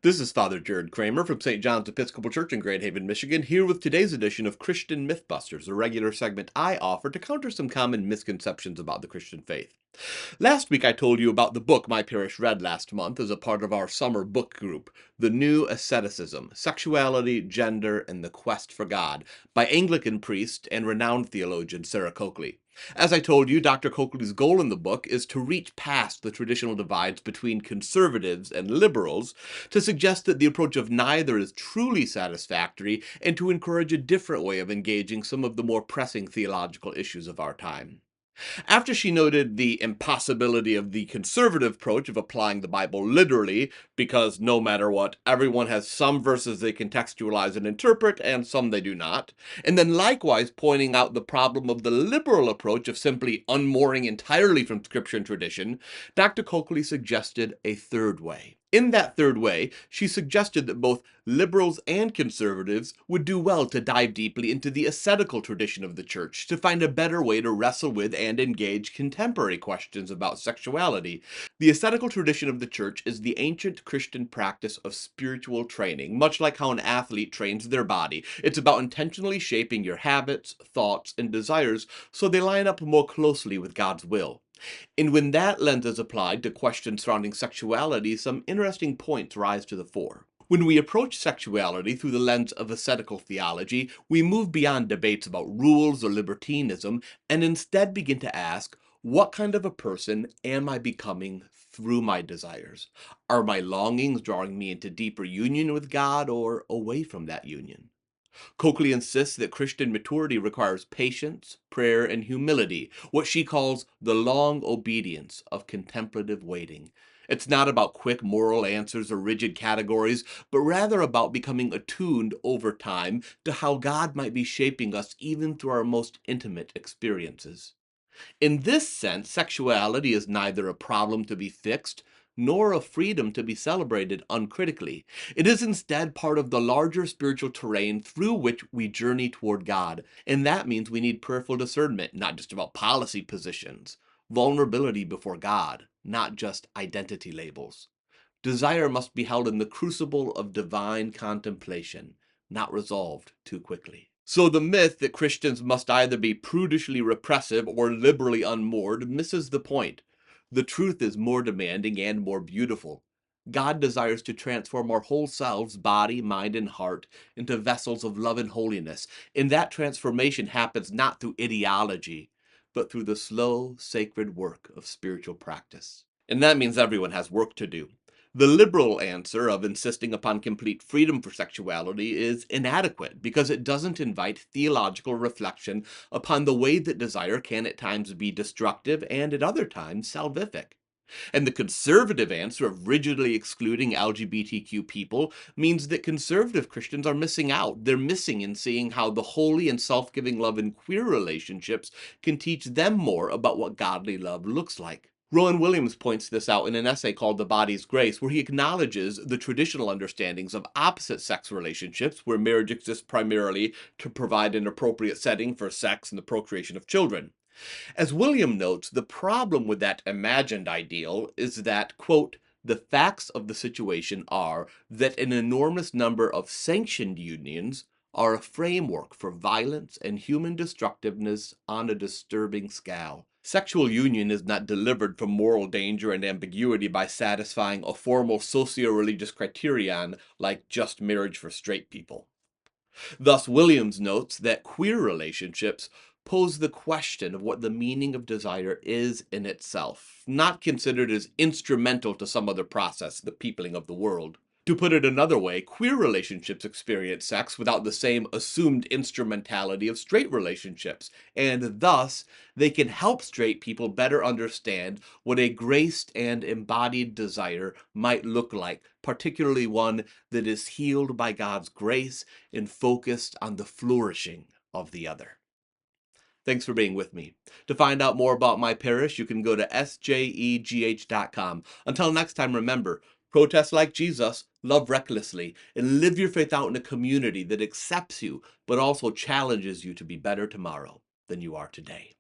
This is Father Jared Kramer from St. John's Episcopal Church in Grand Haven, Michigan, here with today's edition of Christian Mythbusters, a regular segment I offer to counter some common misconceptions about the Christian faith. Last week I told you about the book my parish read last month as a part of our summer book group, The New Asceticism, Sexuality, Gender, and the Quest for God, by Anglican priest and renowned theologian Sarah Coakley. As I told you, Dr. Coakley's goal in the book is to reach past the traditional divides between conservatives and liberals, to suggest that the approach of neither is truly satisfactory, and to encourage a different way of engaging some of the more pressing theological issues of our time. After she noted the impossibility of the conservative approach of applying the Bible literally, because no matter what, everyone has some verses they contextualize and interpret, and some they do not, and then likewise pointing out the problem of the liberal approach of simply unmooring entirely from scripture and tradition, Dr. Coakley suggested a third way. In that third way, she suggested that both liberals and conservatives would do well to dive deeply into the ascetical tradition of the church to find a better way to wrestle with and engage contemporary questions about sexuality. The ascetical tradition of the church is the ancient Christian practice of spiritual training, much like how an athlete trains their body. It's about intentionally shaping your habits, thoughts, and desires so they line up more closely with God's will. And when that lens is applied to questions surrounding sexuality, some interesting points rise to the fore. When we approach sexuality through the lens of ascetical theology, we move beyond debates about rules or libertinism and instead begin to ask, what kind of a person am I becoming through my desires? Are my longings drawing me into deeper union with God or away from that union? Coakley insists that Christian maturity requires patience, prayer, and humility, what she calls the long obedience of contemplative waiting. It's not about quick moral answers or rigid categories, but rather about becoming attuned over time to how God might be shaping us even through our most intimate experiences. In this sense, sexuality is neither a problem to be fixed nor a freedom to be celebrated uncritically. It is instead part of the larger spiritual terrain through which we journey toward God, and that means we need prayerful discernment, not just about policy positions, vulnerability before God, not just identity labels. Desire must be held in the crucible of divine contemplation, not resolved too quickly. So the myth that Christians must either be prudishly repressive or liberally unmoored misses the point. The truth is more demanding and more beautiful. God desires to transform our whole selves, body, mind, and heart, into vessels of love and holiness, and that transformation happens not through ideology, but through the slow, sacred work of spiritual practice. And that means everyone has work to do. The liberal answer of insisting upon complete freedom for sexuality is inadequate because it doesn't invite theological reflection upon the way that desire can at times be destructive and at other times salvific. And the conservative answer of rigidly excluding LGBTQ people means that conservative Christians are missing out. They're missing in seeing how the holy and self-giving love in queer relationships can teach them more about what godly love looks like. Rowan Williams points this out in an essay called The Body's Grace, where he acknowledges the traditional understandings of opposite sex relationships, where marriage exists primarily to provide an appropriate setting for sex and the procreation of children. As William notes, the problem with that imagined ideal is that, quote, the facts of the situation are that an enormous number of sanctioned unions are a framework for violence and human destructiveness on a disturbing scale. Sexual union is not delivered from moral danger and ambiguity by satisfying a formal socio-religious criterion like just marriage for straight people. Thus, Williams notes that queer relationships pose the question of what the meaning of desire is in itself, not considered as instrumental to some other process, the peopling of the world. To put it another way, queer relationships experience sex without the same assumed instrumentality of straight relationships, and thus they can help straight people better understand what a graced and embodied desire might look like, particularly one that is healed by God's grace and focused on the flourishing of the other. Thanks for being with me. To find out more about my parish, you can go to sjegh.com. Until next time, remember, protest like Jesus, love recklessly, and live your faith out in a community that accepts you, but also challenges you to be better tomorrow than you are today.